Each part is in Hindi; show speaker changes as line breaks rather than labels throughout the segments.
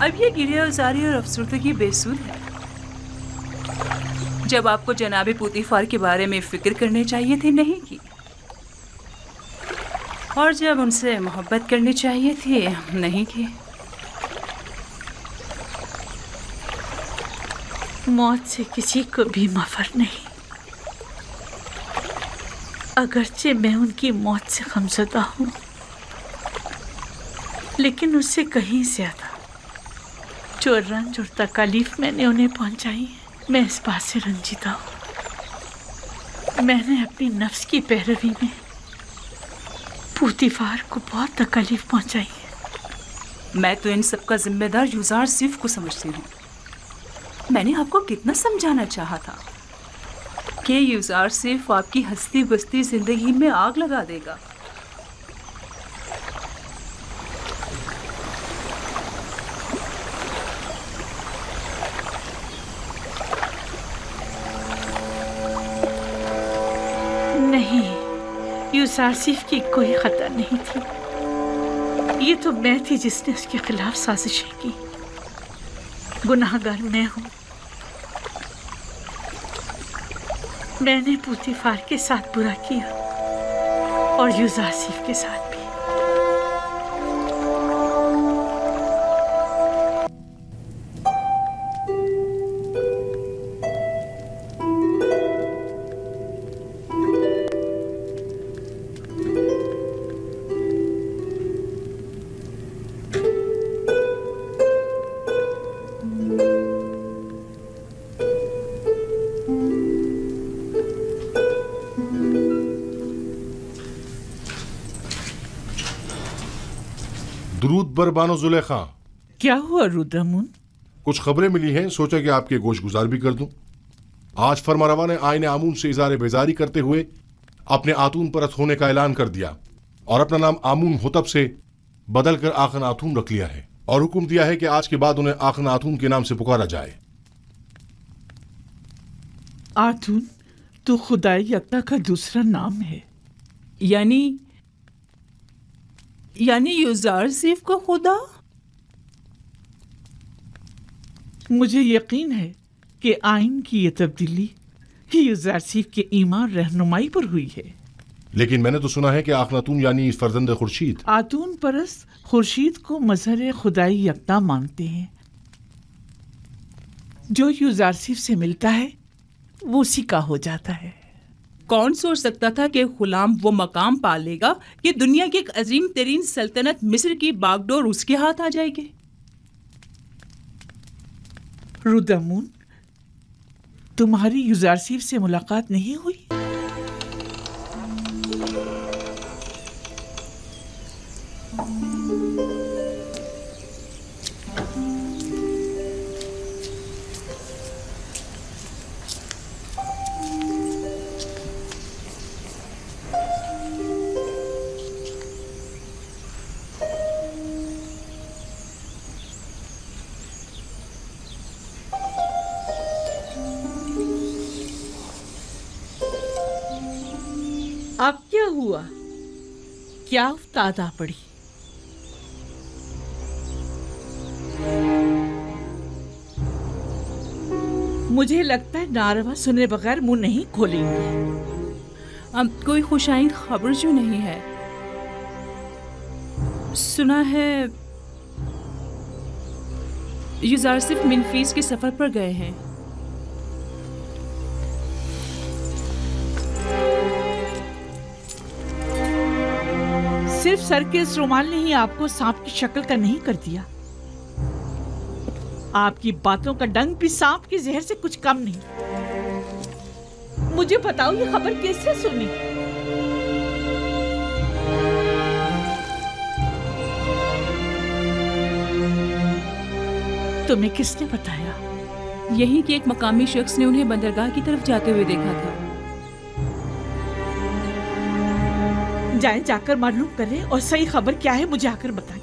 अब ये गिरियाज़ारी और अफसरदगी बेसुध है। जब आपको जनाबे पुतीफार के बारे में फिक्र करने चाहिए थे, नहीं की। और जब उनसे मोहब्बत करनी चाहिए थी, नहीं की।
मौत से किसी को भी मफर नहीं। अगरचे मैं उनकी मौत से गमज़दा हूँ, लेकिन उससे कहीं ज्यादा जो रंज और तकलीफ मैंने उन्हें पहुंचाई है, मैं इस बात से रंजीदा हूँ। मैंने अपनी नफ्स की पैरवी में पुतीफार को बहुत तकलीफ पहुंचाई है।
मैं तो इन सब का जिम्मेदार यूज़ारसीफ को समझती हूँ। मैंने आपको कितना समझाना चाहा था कि यूज़ारसीफ आपकी हंसती बसती जिंदगी में आग लगा देगा।
नहीं, यूज़ारसीफ की कोई खता नहीं थी। ये तो मैं थी जिसने उसके खिलाफ साजिशें की। गुनाहगार मैं हूँ। मैंने पुतीफार के साथ बुरा किया और यूज़ारसीफ के साथ भी।
दुरूद बर बानो जुलेखा।
क्या हुआ रुद्रमुन?
कुछ खबरें मिली हैं, सोचा कि आपके गोश गुजार भी कर दूं। आज फरमारवा ने आईने आमून से इज़ारे बेजारी करते हुए अपने आतून परत होने का ऐलान कर दिया और अपना नाम आमून होतब से बदल कर आखन आतून रख लिया है और हुक्म दिया है कि आज के बाद उन्हें आखन आतून के नाम से पुकारा जाए।
आतून तो खुदाई यक्ता का दूसरा नाम है।
यानी यूज़ारसीफ को खुदा?
मुझे यकीन है कि आइन की ये तब्दीली यूज़ारसीफ के ईमान रहनुमाई पर हुई है।
लेकिन मैंने तो सुना है कि आखनातून यानी फर्जंद खुर्शीद।
आतून परस्त खुर्शीद को मजहर खुदाई यक्ता मानते हैं। जो यूज़ारसीफ से मिलता है वो उसी का हो जाता है।
कौन सोच सकता था कि गुलाम वो मकाम पा लेगा कि दुनिया की एक अजीम तरीन सल्तनत मिस्र की बागडोर उसके हाथ आ जाएगी।
रुद्रमुन, तुम्हारी यूज़ारसीफ से मुलाकात नहीं हुई? अब क्या हुआ? क्या उफ्ताद आ पड़ी? मुझे लगता है नारवा सुने बगैर मुंह नहीं खोलेंगे।
अब कोई खुशाइन खबर जो नहीं है। सुना है यूज़ारसीफ मिनफीस के सफर पर गए हैं।
सिर्फ सर के इस रुमाल ने ही आपको सांप की शक्ल का नहीं कर दिया। आपकी बातों का डंक भी सांप के जहर से कुछ कम नहीं। मुझे बताओ ये खबर किससे सुनी? तुम्हें किसने बताया?
यही कि एक मकामी शख्स ने उन्हें बंदरगाह की तरफ जाते हुए देखा था।
जाएं, जाकर मालूम करें और सही खबर क्या है मुझे आकर बताएं।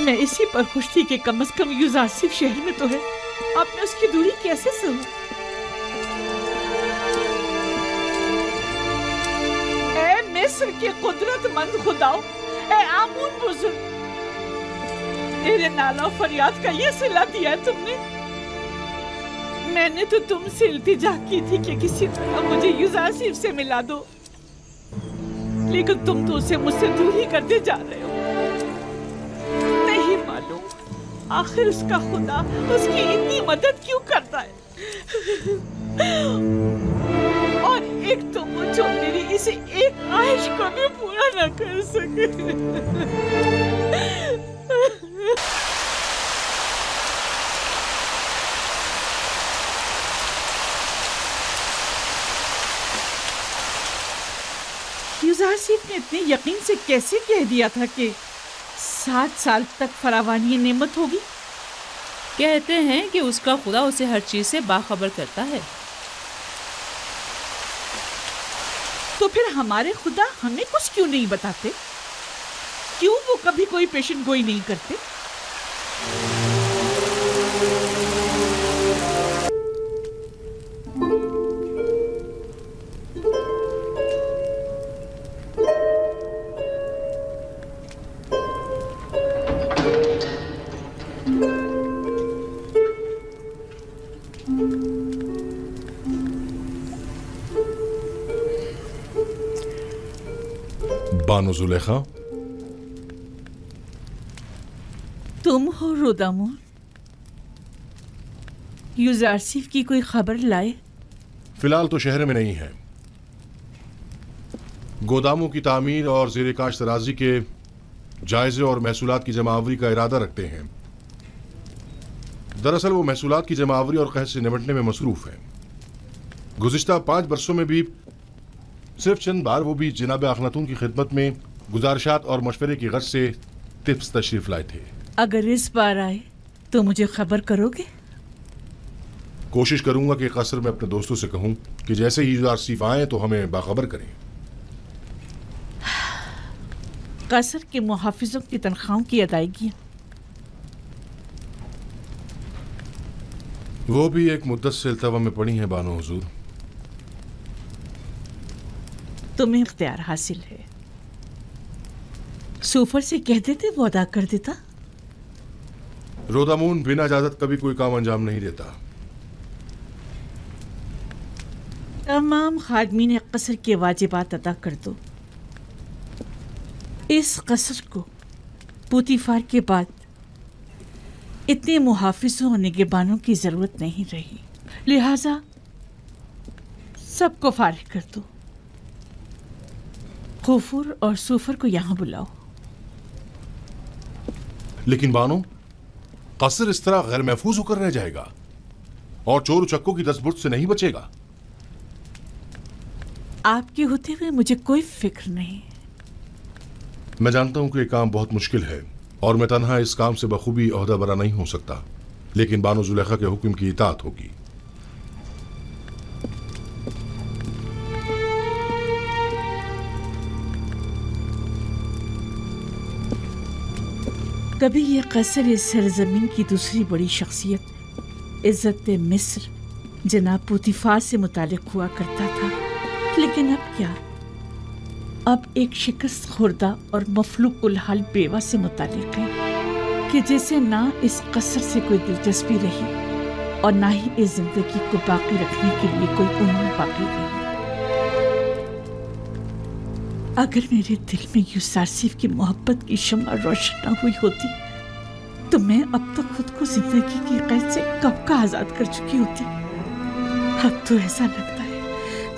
मैं इसी पर खुश थी कि कम से कम यूज़ारसीफ शहर में तो है। अब मैं उसकी दूरी कैसे सहूं? मिस्र के कुदरतमंद खुदाओं, ए आमून बुजुर्ग, तेरे नाला फरियाद का ये सिला दिया है तुमने। मैंने तो तुमसे इल्तिजा की थी कि किसी तरह मुझे यूजासिफ से मिला दो, लेकिन तुम तो उसे मुझसे दूर ही करते जा रहे हो। नहीं मालूम आखिर उसका खुदा उसकी इतनी मदद क्यों करता है। और एक तो वो जो मेरी इसे एक ख्वाहिश को भी पूरा न कर सके। यूजासिफ ने इतने यकीन से कैसे कह दिया था कि 7 साल तक फरावानी नेमत होगी?
कहते हैं कि उसका खुदा उसे हर चीज से बाखबर करता है।
तो फिर हमारे खुदा हमें कुछ क्यों नहीं बताते? क्यों वो कभी कोई पेशेंट गोई नहीं करते?
बानो जुलेखा,
तुम हो रुदामुन? यूजासिफ की कोई खबर लाए?
फिलहाल तो शहर में नहीं है। गोदामों की तामीर और ज़ेरे काश्त तराजी के जायजे और महसूलात की जमावरी का इरादा रखते हैं। दरअसल वो महसूलात की जमावरी और कहत से निपटने में मसरूफ है। गुज़िश्ता 5 बरसों में भी सिर्फ चंद बार वो भी जनाब अखनातून की खिदमत में गुजारिशात और मशवरे की गर्ज से टिप्स तशरीफ लाए थे।
अगर इस बार आए तो मुझे खबर करोगे?
कोशिश करूंगा कि कसर में अपने दोस्तों से कहूं कि जैसे ही यूजासिफ आए तो हमें बाखबर करें।
कसर के मुहाफिजों की तनख्वाहों की अदायगी
वो भी एक मुद्दत से इल्तवा में पड़ी हैं बानो हुजूर।
तुम्हें इख्तियार हासिल है। सूफर से कह देते वो अदा कर देता।
रोदामून बिना इजाजत कभी कोई काम अंजाम नहीं देता।
तमाम खादमीन कसर के वाजिबात अदा कर दो। इस कसर को पुतीफार के बाद इतने मुहाफिजों और निगहबानों की जरूरत नहीं रही, लिहाजा सबको फारिग कर दो। खुफुर और सूफर को यहां बुलाओ।
लेकिन बानो, कसर इस तरह गैर महफूज होकर रह जाएगा और चोर उचक्कों की दस्तबुर्द से नहीं बचेगा।
आपके होते हुए मुझे कोई फिक्र नहीं।
मैं जानता हूं कि यह काम बहुत मुश्किल है और मैं तन्हा इस काम से बखूबी ओहदा बरा नहीं हो सकता, लेकिन बानो जुलेखा के हुक्म की इताअत होगी।
कभी ये कसर इस सरजमीन की दूसरी बड़ी शख्सियत इज्जत मिस्र जनाब पुतीफार से मुतालिक हुआ करता था, लेकिन अब क्या? अब एक शिकस्त खुर्दा और मफलूक उल हाल बेवा से मुतालिक है कि जैसे ना इस कसर से कोई दिलचस्पी रही और ना ही इस जिंदगी को बाकी रखने के लिए कोई उम्मीद बाकी रही। अगर मेरे दिल में यूजासिफ की मोहब्बत की शम्मा रोशन न हुई होती तो मैं अब तक खुद को जिंदगी की कैद से कब का आजाद कर चुकी होती। अब तो ऐसा लगता है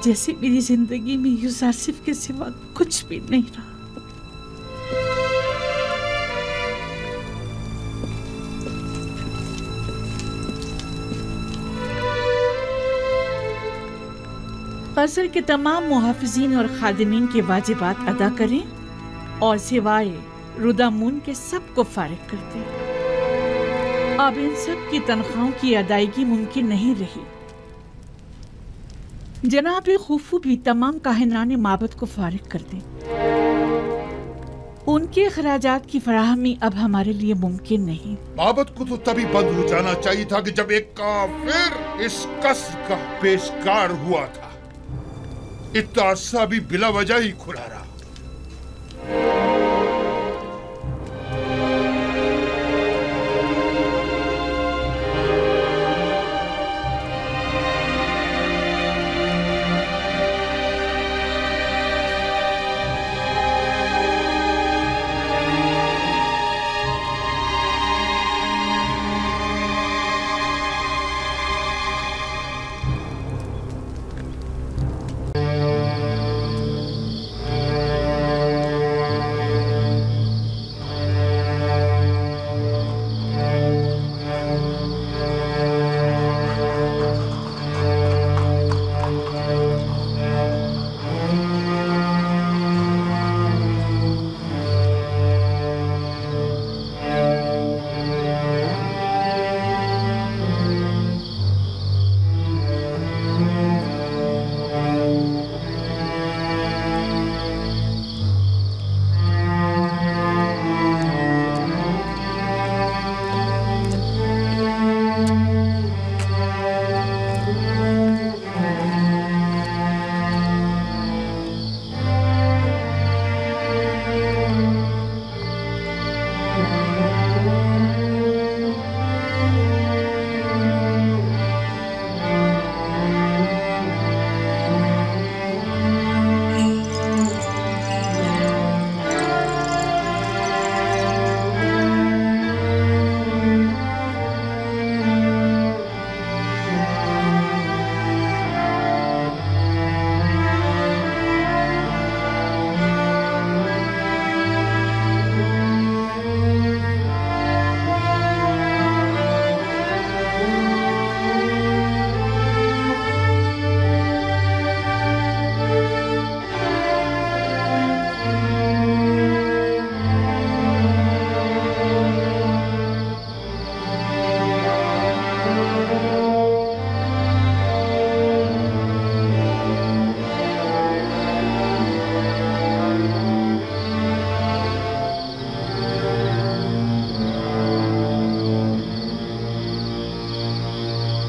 जैसे मेरी जिंदगी में यूजासिफ के सिवा कुछ भी नहीं रहा। कसर के तमाम मुहाफिजीन और खादिमीन के वाजिबात अदा करें और सिवाय रुदामून के सबको फारिग कर दें। अब इन सब की तनख्वाहों की अदायगी मुमकिन नहीं रही। जनाब खुफू भी तमाम काहिनाने माबद को फारिग कर दें। उनके खराजात की फराहमी अब हमारे लिए मुमकिन नहीं।
माबद को तो तभी बंद हो जाना चाहिए था कि जब एक काफिर इस कसर का पेशकार हुआ था। इतना अरसा भी बिला वजह ही खुला रहा।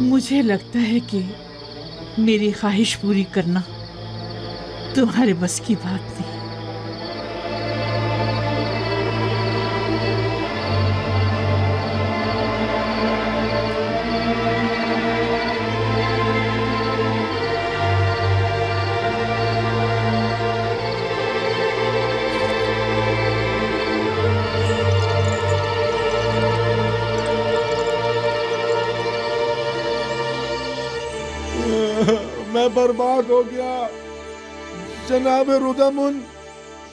मुझे लगता है कि मेरी ख्वाहिश पूरी करना तुम्हारे बस की बात नहीं।
मैं बर्बाद हो गया जनाब रुदमुन,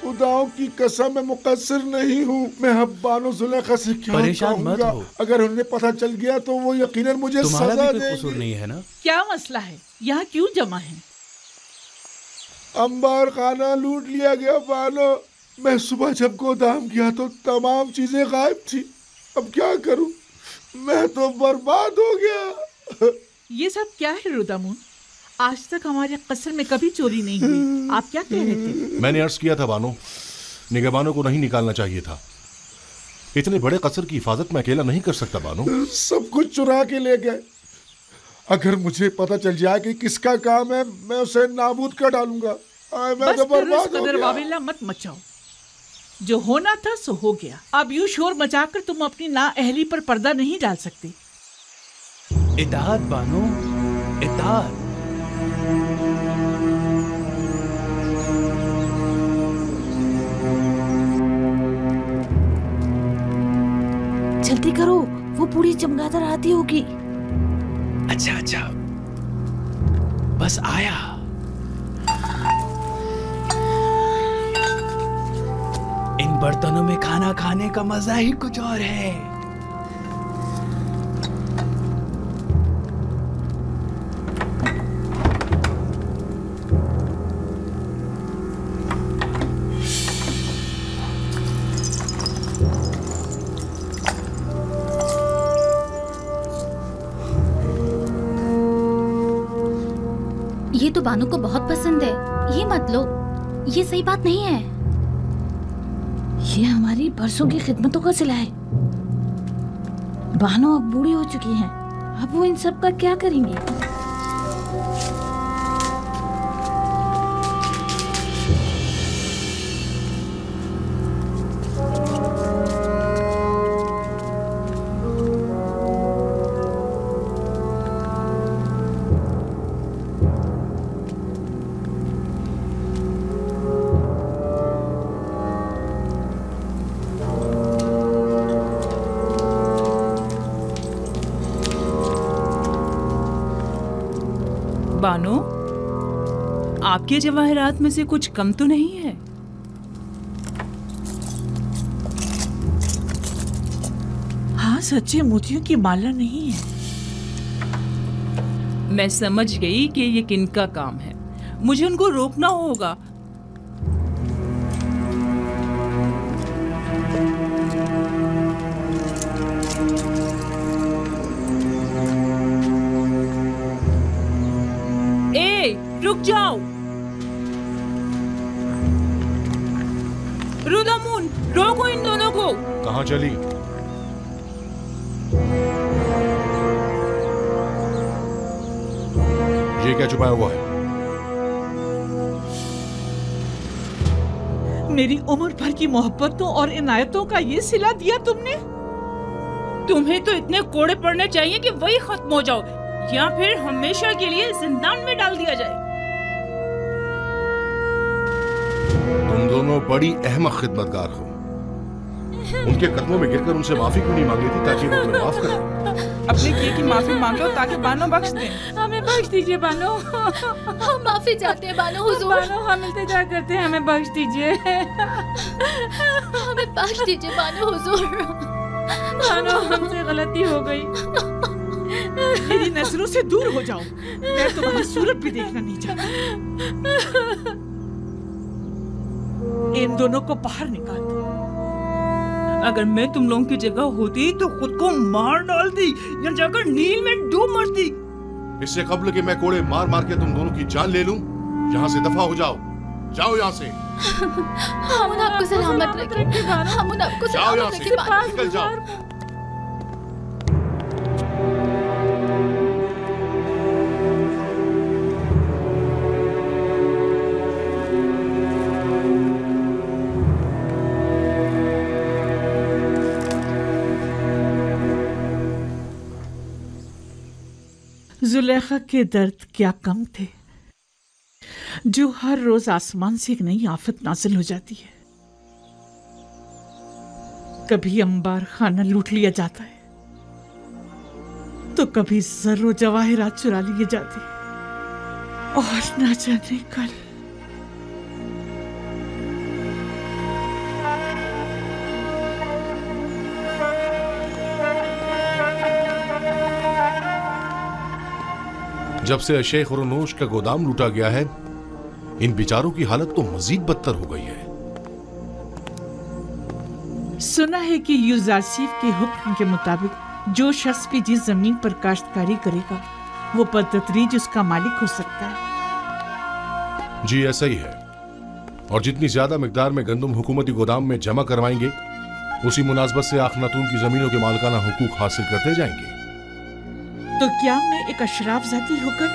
खुदाओं की कसम मैं मुकस्सिर नहीं हूँ। मैं अब बानो जुलेखा से क्या
परेशान मत हो।
अगर उन्हें पता चल गया तो वो यकीनन मुझे
तुम्हारा
सजा
भी कोई कसूर
देंगे।
नहीं है ना?
क्या मसला है? यहाँ क्यों जमा है?
अंबार खाना लूट लिया गया बानो। मैं सुबह जब गोदाम गया तो तमाम चीजें गायब थी। अब क्या करूँ? मैं तो बर्बाद हो गया।
ये सब क्या है रुदमुन? आज तक हमारे कस्र में कभी चोरी नहीं हुई। आप क्या कह रहे थे?
मैंने अर्ज किया था बानो, निगहबानों को नहीं निकालना चाहिए था। इतने बड़े कस्र की हिफाजत मैं अकेला नहीं कर सकता बानो।
सब कुछ चुरा के ले गए। अगर मुझे पता चल जाए कि किसका काम है मैं उसे नाबूद कर डालूंगा। मैं तो बर्बाद हो गया।
वावेला मत मचाओ। जो होना था सो हो गया। अब यूं शोर मचाकर तुम अपनी नाअहली पर पर्दा नहीं डाल सकते।
इताअत बानो, इताअत।
जल्दी करो, वो पूरी चमगादड़ आती होगी।
अच्छा अच्छा, बस आया। इन बर्तनों में खाना खाने का मजा ही कुछ और है।
ये तो बानो को बहुत पसंद है। ये मत लो, ये सही बात नहीं है। ये हमारी बरसों की खिदमतों का सिला है। बानो अब बूढ़ी हो चुकी हैं। अब वो इन सब का क्या करेंगी?
बानो, आपके जवाहरात में से कुछ कम तो नहीं है?
हाँ, सच्चे मोतियों की माला नहीं है।
मैं समझ गई कि ये किनका काम है। मुझे उनको रोकना होगा। रुक जाओ रुदमुन, रोको इन दोनों को।
कहाँ चली? ये क्या छुपाया हुआ है?
मेरी उम्र भर की मोहब्बतों और इनायतों का ये सिला दिया तुमने।
तुम्हें तो इतने कोड़े पड़ने चाहिए कि वही खत्म हो जाओ, या फिर हमेशा के लिए जिंदान में डाल दिया जाए।
तुम दोनों बड़ी अहमक खिदमतगार हो। उनके कदमों में गिरकर उनसे माफी क्यों नहीं मांगी थी ताकि वो तुम्हें माफ करें?
अपने किए की माफी मांगो ताकि बानो बख्श दे।
हमें बख्श दीजिए बानो।
हम माफी चाहते हैं बानो हुजूर।
बानो, हम इल्तिजा करते हैं, हमें बख्श दीजिए।
हमें बख्श दीजिए बानो हुजूर।
बानो, हमसे गलती हो गई।
मेरी नजरों से दूर हो जाओ। मैं तुम्हारी सूरत भी देखना नहीं चाहता। इन दोनों को बाहर निकाल दो।
अगर मैं तुम लोगों की जगह होती तो खुद को मार डालती या जाकर नील में डूब मरती।
इससे कबल कि मैं कोड़े मार मार के तुम दोनों की जान ले लूं, यहाँ से दफा हो जाओ। जाओ यहाँ से।
हम आपको सलामत रखें। हम आपको सलामत रखें।
निकल जाओ।
जुलेखा के दर्द क्या कम थे, जो हर रोज आसमान से एक नई आफत नाजिल हो जाती है। कभी अंबार खाना लूट लिया जाता है, तो कभी जर्रो जवाहिरात चुरा लिए जाते हैं, और ना जाने कल।
जब से शेख रोनोश का गोदाम लूटा गया है, इन बेचारों की हालत तो मजीद बदतर हो गई है।
सुना है कि यूजारसीफ के हुक्म के मुताबिक जो शख्स भी जिस जमीन पर काश्तकारी करेगा वो बदतदरीज उसका मालिक हो सकता है।
जी ऐसा ही है, और जितनी ज्यादा मिकदार में गंदम हुकूमती गोदाम में जमा करवाएंगे, उसी मुनासबत से आखनातून की जमीनों के मालिकाना हुकूक हासिल करते जाएंगे।
तो क्या मैं एक अशराफ जाती होकर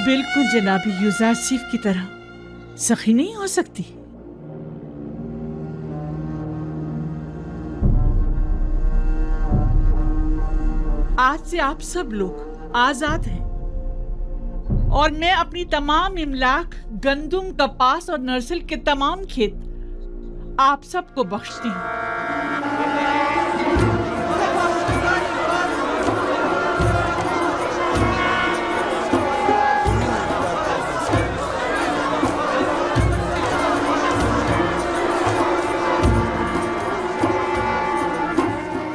बिल्कुल जनाबी यूजारसीफ की तरह सखी नहीं हो सकती? आज से आप सब लोग आजाद हैं, और मैं अपनी तमाम इमलाक, गंदुम, कपास और नर्सल के तमाम खेत आप सबको बख्शती हूँ।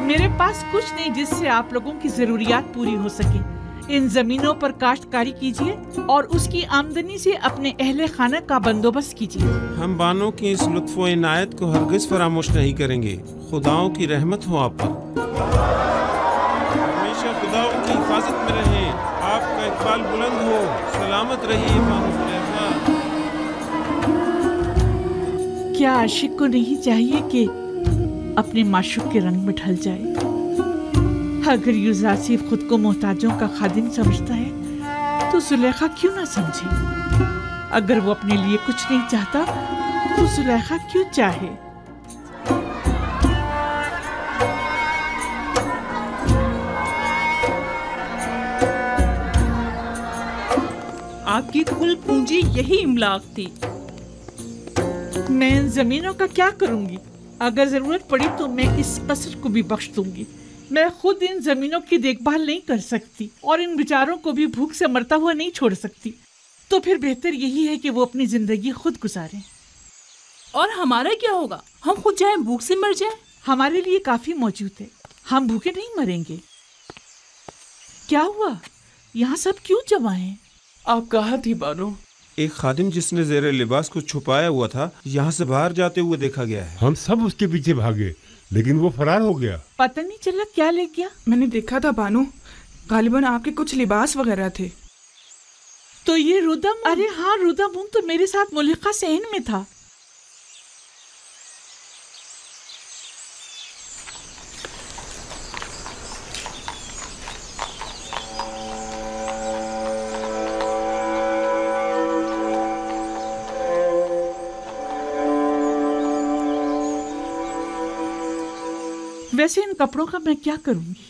मेरे पास कुछ नहीं जिससे आप लोगों की जरूरियात पूरी हो सके। इन जमीनों पर काश्तकारी कीजिए और उसकी आमदनी से अपने अहले खाना का बंदोबस्त कीजिए।
हम बानों की इस लुत्फ़ो इनायत को हरगिज फरामोश नहीं करेंगे। खुदाओं की रहमत हो आप पर, हमेशा खुदाओं की हिफाजत में रहें। आपका इकबाल बुलंद हो, सलामत रहिए बानो जुलेखा।
क्या आशिक को नहीं चाहिए कि अपने माशूक के रंग में ढल जाए? अगर यूजारसीफ खुद को मोहताजों का खादिम समझता है तो जुलेखा क्यों ना समझे? अगर वो अपने लिए कुछ नहीं चाहता तो जुलेखा क्यों चाहे?
आपकी कुल पूंजी यही इमलाक थी।
मैं इन जमीनों का क्या करूंगी? अगर जरूरत पड़ी तो मैं इस कसर को भी बख्श दूंगी। मैं खुद इन जमीनों की देखभाल नहीं कर सकती और इन बेचारों को भी भूख से मरता हुआ नहीं छोड़ सकती, तो फिर बेहतर यही है कि वो अपनी जिंदगी खुद गुजारें।
और हमारा क्या होगा? हम खुद जाएं, भूख से मर जाएं?
हमारे लिए काफी मौजूद है, हम भूखे नहीं मरेंगे। क्या हुआ? यहाँ सब क्यों जमा हैं?
आप कहाँ थी बानो?
एक खादिम जिसने ज़ेरे लिबास को छुपाया हुआ था, यहाँ से बाहर जाते हुए देखा गया है।
हम सब उसके पीछे भागे, लेकिन वो फरार हो गया।
पता नहीं चला क्या ले गया।
मैंने देखा था बानो, गालिबन आपके कुछ लिबास वगैरह थे।
तो ये रुदम? अरे हाँ, रुदम तो मेरे साथ मुलिका सहन में था। वैसे इन कपड़ों का मैं क्या करूंगी?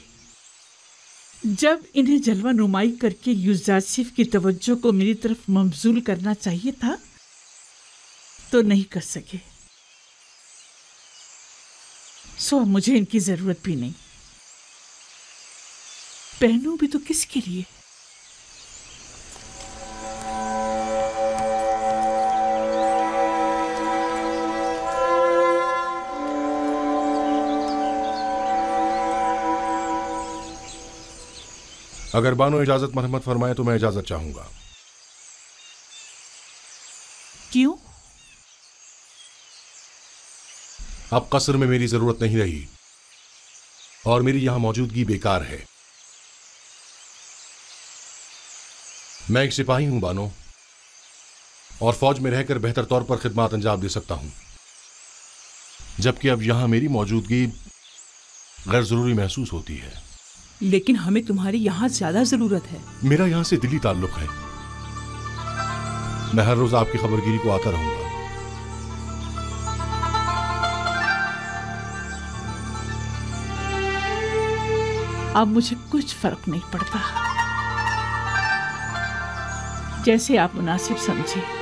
जब इन्हें जलवा नुमाई करके यूजारसीफ की तवज्जो को मेरी तरफ मबजूल करना चाहिए था तो नहीं कर सके, सो अब मुझे इनकी जरूरत भी नहीं। पहनूं भी तो किसके लिए?
अगर बानो इजाजत मरहमत फरमाए तो मैं इजाजत चाहूंगा।
क्यों?
अब कसर में मेरी जरूरत नहीं रही और मेरी यहां मौजूदगी बेकार है। मैं एक सिपाही हूं बानो, और फौज में रहकर बेहतर तौर पर खिदमत अंजाम दे सकता हूं, जबकि अब यहां मेरी मौजूदगी गैर जरूरी महसूस होती है।
लेकिन हमें तुम्हारी यहाँ ज्यादा जरूरत है।
मेरा यहाँ से दिली ताल्लुक है। मैं हर रोज आपकी खबरगिरी को आता रहूंगा।
अब मुझे कुछ फर्क नहीं पड़ता। जैसे आप मुनासिब समझे।